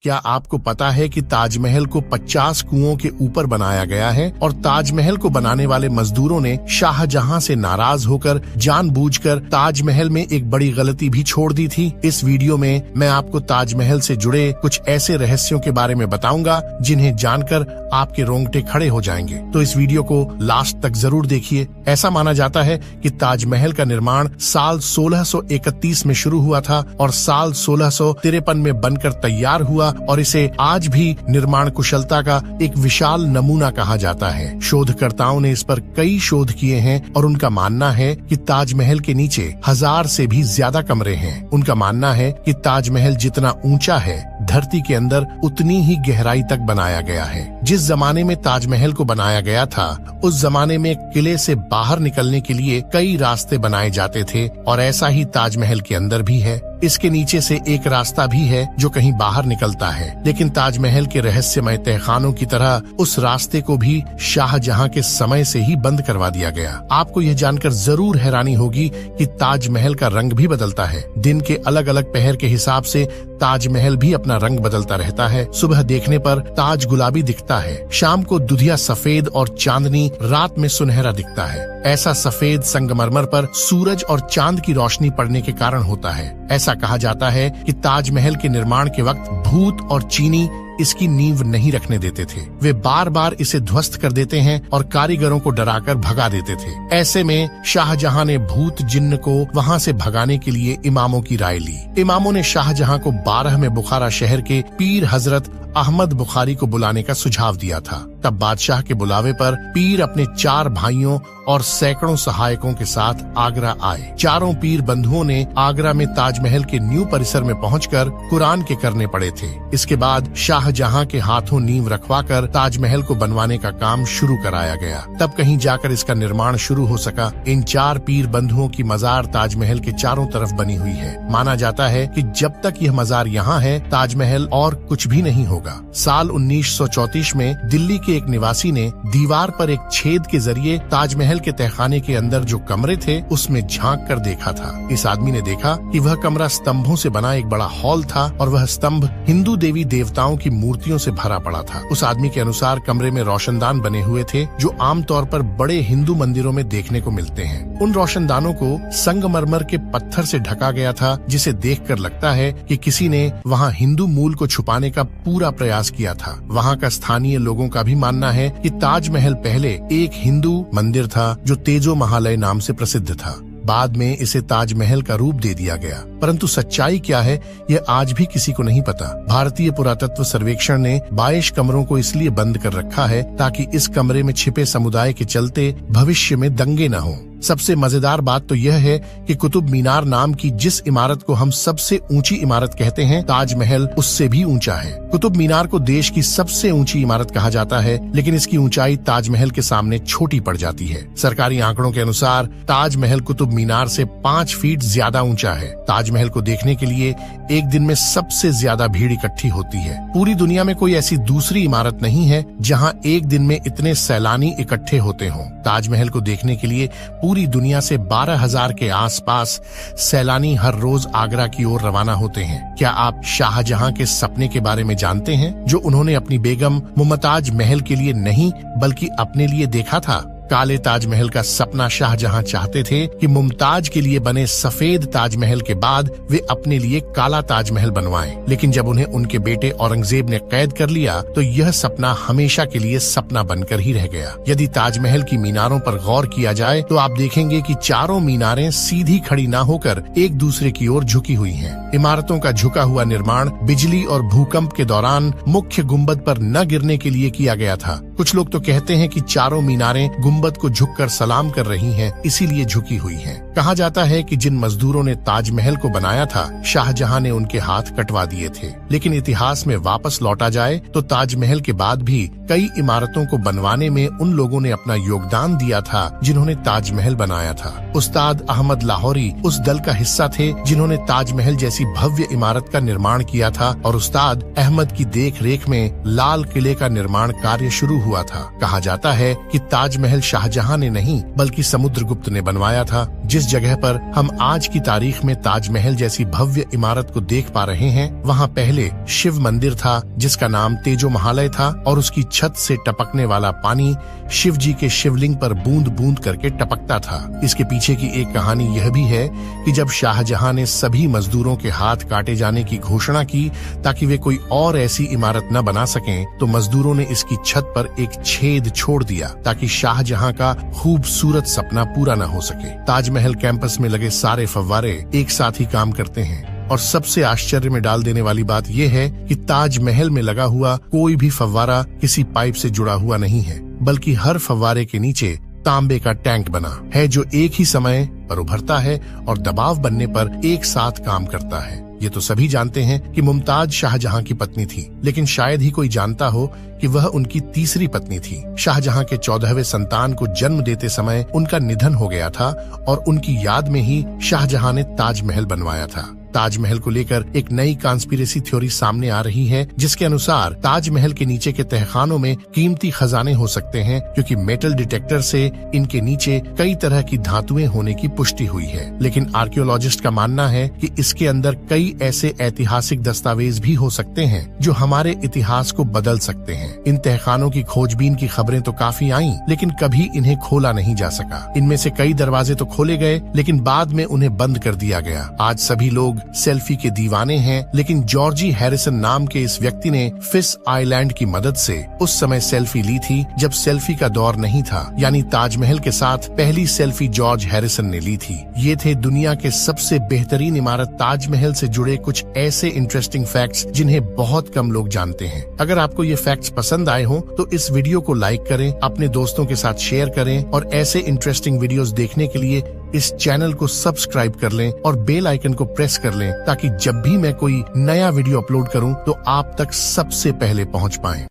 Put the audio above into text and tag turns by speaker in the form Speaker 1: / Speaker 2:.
Speaker 1: क्या आपको पता है कि ताजमहल को 50 कुओं के ऊपर बनाया गया है और ताजमहल को बनाने वाले मजदूरों ने शाहजहां से नाराज होकर जानबूझकर ताजमहल में एक बड़ी गलती भी छोड़ दी थी। इस वीडियो में मैं आपको ताजमहल से जुड़े कुछ ऐसे रहस्यों के बारे में बताऊंगा जिन्हें जानकर आपके रोंगटे खड़े हो जाएंगे। तो इस वीडियो को लास्ट तक जरूर देखिए। ऐसा माना जाता है कि ताजमहल का निर्माण साल 1631 में शुरू हुआ था और साल 1653 में बनकर तैयार हुआ और इसे आज भी निर्माण कुशलता का एक विशाल नमूना कहा जाता है। शोधकर्ताओं ने इस पर कई शोध किए हैं और उनका मानना है कि ताजमहल के नीचे 1000 से भी ज्यादा कमरे हैं। उनका मानना है कि ताजमहल जितना ऊंचा है धरती के अंदर उतनी ही गहराई तक बनाया गया है। जिस जमाने में ताजमहल को बनाया गया था उस जमाने में किले से बाहर निकलने के लिए कई रास्ते बनाए जाते थे और ऐसा ही ताजमहल के अंदर भी है। इसके नीचे से एक रास्ता भी है जो कहीं बाहर निकलता है, लेकिन ताजमहल के रहस्यमय तहखानों की तरह उस रास्ते को भी शाहजहां के समय से ही बंद करवा दिया गया। आपको यह जानकर जरूर हैरानी होगी कि ताजमहल का रंग भी बदलता है। दिन के अलग अलग पहर के हिसाब से ताजमहल भी अपना रंग बदलता रहता है। सुबह देखने पर ताज गुलाबी दिखता है, शाम को दुधिया सफेद और चांदनी रात में सुनहरा दिखता है। ऐसा सफेद संगमरमर पर सूरज और चांद की रोशनी पड़ने के कारण होता है। ऐसा कहा जाता है कि ताजमहल के निर्माण के वक्त भूत और चीनी इसकी नींव नहीं रखने देते थे। वे बार बार इसे ध्वस्त कर देते हैं और कारीगरों को डराकर भगा देते थे। ऐसे में शाहजहां ने भूत जिन्न को वहां से भगाने के लिए इमामों की राय ली। इमामों ने शाहजहां को 12 में बुखारा शहर के पीर हजरत अहमद बुखारी को बुलाने का सुझाव दिया था। तब बादशाह के बुलावे पर पीर अपने 4 भाइयों और सैकड़ों सहायकों के साथ आगरा आए। चारों पीर बंधुओं ने आगरा में ताजमहल के न्यू परिसर में पहुंचकर कुरान के करने पड़े थे। इसके बाद शाहजहां के हाथों नींव रखवाकर ताजमहल को बनवाने का काम शुरू कराया गया। तब कहीं जाकर इसका निर्माण शुरू हो सका। इन 4 पीर बंधुओं की मजार ताजमहल के चारों तरफ बनी हुई है। माना जाता है कि जब तक यह मजार यहाँ है ताजमहल और कुछ भी नहीं होगा। साल 1934 में दिल्ली के एक निवासी ने दीवार पर एक छेद के जरिए ताजमहल के तहखाने के अंदर जो कमरे थे उसमें झांक कर देखा था। इस आदमी ने देखा कि वह कमरा स्तंभों से बना एक बड़ा हॉल था और वह स्तंभ हिंदू देवी देवताओं की मूर्तियों से भरा पड़ा था। उस आदमी के अनुसार कमरे में रोशनदान बने हुए थे जो आमतौर पर बड़े हिंदू मंदिरों में देखने को मिलते हैं। उन रोशनदानों को संगमरमर के पत्थर से ढका गया था, जिसे देखकर लगता है कि किसी ने वहाँ हिंदू मूल को छुपाने का पूरा प्रयास किया था। वहाँ का स्थानीय लोगों का भी मानना है कि ताजमहल पहले एक हिंदू मंदिर था जो तेजो महालय नाम से प्रसिद्ध था। बाद में इसे ताजमहल का रूप दे दिया गया, परंतु सच्चाई क्या है यह आज भी किसी को नहीं पता। भारतीय पुरातत्व सर्वेक्षण ने 22 कमरों को इसलिए बंद कर रखा है ताकि इस कमरे में छिपे समुदाय के चलते भविष्य में दंगे न हों। सबसे मजेदार बात तो यह है कि कुतुब मीनार नाम की जिस इमारत को हम सबसे ऊंची इमारत कहते हैं, ताजमहल उससे भी ऊंचा है। कुतुब मीनार को देश की सबसे ऊंची इमारत कहा जाता है, लेकिन इसकी ऊंचाई ताजमहल के सामने छोटी पड़ जाती है। सरकारी आंकड़ों के अनुसार ताजमहल कुतुब मीनार से 5 फीट ज्यादा ऊंचा है। ताजमहल को देखने के लिए एक दिन में सबसे ज्यादा भीड़ इकट्ठी होती है। पूरी दुनिया में कोई ऐसी दूसरी इमारत नहीं है जहां एक दिन में इतने सैलानी इकट्ठे होते हों। ताजमहल को देखने के लिए पूरी दुनिया से 12,000 के आसपास सैलानी हर रोज आगरा की ओर रवाना होते हैं। क्या आप शाहजहां के सपने के बारे में जानते हैं जो उन्होंने अपनी बेगम मुमताज महल के लिए नहीं बल्कि अपने लिए देखा था? काले ताजमहल का सपना शाहजहां चाहते थे कि मुमताज के लिए बने सफेद ताजमहल के बाद वे अपने लिए काला ताजमहल बनवाएं। लेकिन जब उन्हें उनके बेटे औरंगजेब ने कैद कर लिया तो यह सपना हमेशा के लिए सपना बनकर ही रह गया। यदि ताजमहल की मीनारों पर गौर किया जाए तो आप देखेंगे कि चारों मीनारें सीधी खड़ी न होकर एक दूसरे की ओर झुकी हुई हैं। इमारतों का झुका हुआ निर्माण बिजली और भूकंप के दौरान मुख्य गुंबद पर न गिरने के लिए किया गया था। कुछ लोग तो कहते हैं कि चारों मीनारें गुंबद को झुककर सलाम कर रही हैं, इसीलिए झुकी हुई हैं। कहा जाता है कि जिन मजदूरों ने ताजमहल को बनाया था शाहजहां ने उनके हाथ कटवा दिए थे। लेकिन इतिहास में वापस लौटा जाए तो ताजमहल के बाद भी कई इमारतों को बनवाने में उन लोगों ने अपना योगदान दिया था जिन्होंने ताजमहल बनाया था। उस्ताद अहमद लाहौरी उस दल का हिस्सा थे जिन्होंने ताजमहल जैसी भव्य इमारत का निर्माण किया था और उस्ताद अहमद की देख रेख में लाल किले का निर्माण कार्य शुरू हुआ था। कहा जाता है कि ताजमहल शाहजहां ने नहीं बल्कि समुद्रगुप्त ने बनवाया था। जिस जिस जगह पर हम आज की तारीख में ताजमहल जैसी भव्य इमारत को देख पा रहे हैं, वहाँ पहले शिव मंदिर था जिसका नाम तेजो महालय था और उसकी छत से टपकने वाला पानी शिव जी के शिवलिंग पर बूंद बूंद करके टपकता था। इसके पीछे की एक कहानी यह भी है कि जब शाहजहां ने सभी मजदूरों के हाथ काटे जाने की घोषणा की ताकि वे कोई और ऐसी इमारत न बना सकें, तो मजदूरों ने इसकी छत पर एक छेद छोड़ दिया ताकि शाहजहां का खूबसूरत सपना पूरा न हो सके। ताजमहल कैंपस में लगे सारे फव्वारे एक साथ ही काम करते हैं और सबसे आश्चर्य में डाल देने वाली बात यह है कि ताजमहल में लगा हुआ कोई भी फव्वारा किसी पाइप से जुड़ा हुआ नहीं है, बल्कि हर फव्वारे के नीचे तांबे का टैंक बना है जो एक ही समय पर उभरता है और दबाव बनने पर एक साथ काम करता है। ये तो सभी जानते हैं कि मुमताज शाहजहां की पत्नी थी, लेकिन शायद ही कोई जानता हो कि वह उनकी तीसरी पत्नी थी। शाहजहां के 14वें संतान को जन्म देते समय उनका निधन हो गया था और उनकी याद में ही शाहजहां ने ताजमहल बनवाया था। ताजमहल को लेकर एक नई कॉन्स्पिरेसी थ्योरी सामने आ रही है, जिसके अनुसार ताजमहल के नीचे के तहखानों में कीमती खजाने हो सकते हैं, क्योंकि मेटल डिटेक्टर से इनके नीचे कई तरह की धातुएं होने की पुष्टि हुई है। लेकिन आर्कियोलॉजिस्ट का मानना है कि इसके अंदर कई ऐसे ऐतिहासिक दस्तावेज भी हो सकते हैं जो हमारे इतिहास को बदल सकते हैं। इन तहखानों की खोजबीन की खबरें तो काफी आईं, लेकिन कभी इन्हें खोला नहीं जा सका। इनमें से कई दरवाजे तो खोले गए, लेकिन बाद में उन्हें बंद कर दिया गया। आज सभी लोग सेल्फी के दीवाने हैं, लेकिन जॉर्जी हैरिसन नाम के इस व्यक्ति ने फिश आइलैंड की मदद से उस समय सेल्फी ली थी जब सेल्फी का दौर नहीं था, यानी ताजमहल के साथ पहली सेल्फी जॉर्ज हैरिसन ने ली थी। ये थे दुनिया के सबसे बेहतरीन इमारत ताजमहल से जुड़े कुछ ऐसे इंटरेस्टिंग फैक्ट्स जिन्हें बहुत कम लोग जानते हैं। अगर आपको ये फैक्ट्स पसंद आए हो तो इस वीडियो को लाइक करें, अपने दोस्तों के साथ शेयर करें और ऐसे इंटरेस्टिंग वीडियोस देखने के लिए इस चैनल को सब्सक्राइब कर लें और बेल आइकन को प्रेस कर लें ताकि जब भी मैं कोई नया वीडियो अपलोड करूं तो आप तक सबसे पहले पहुंच पाएं।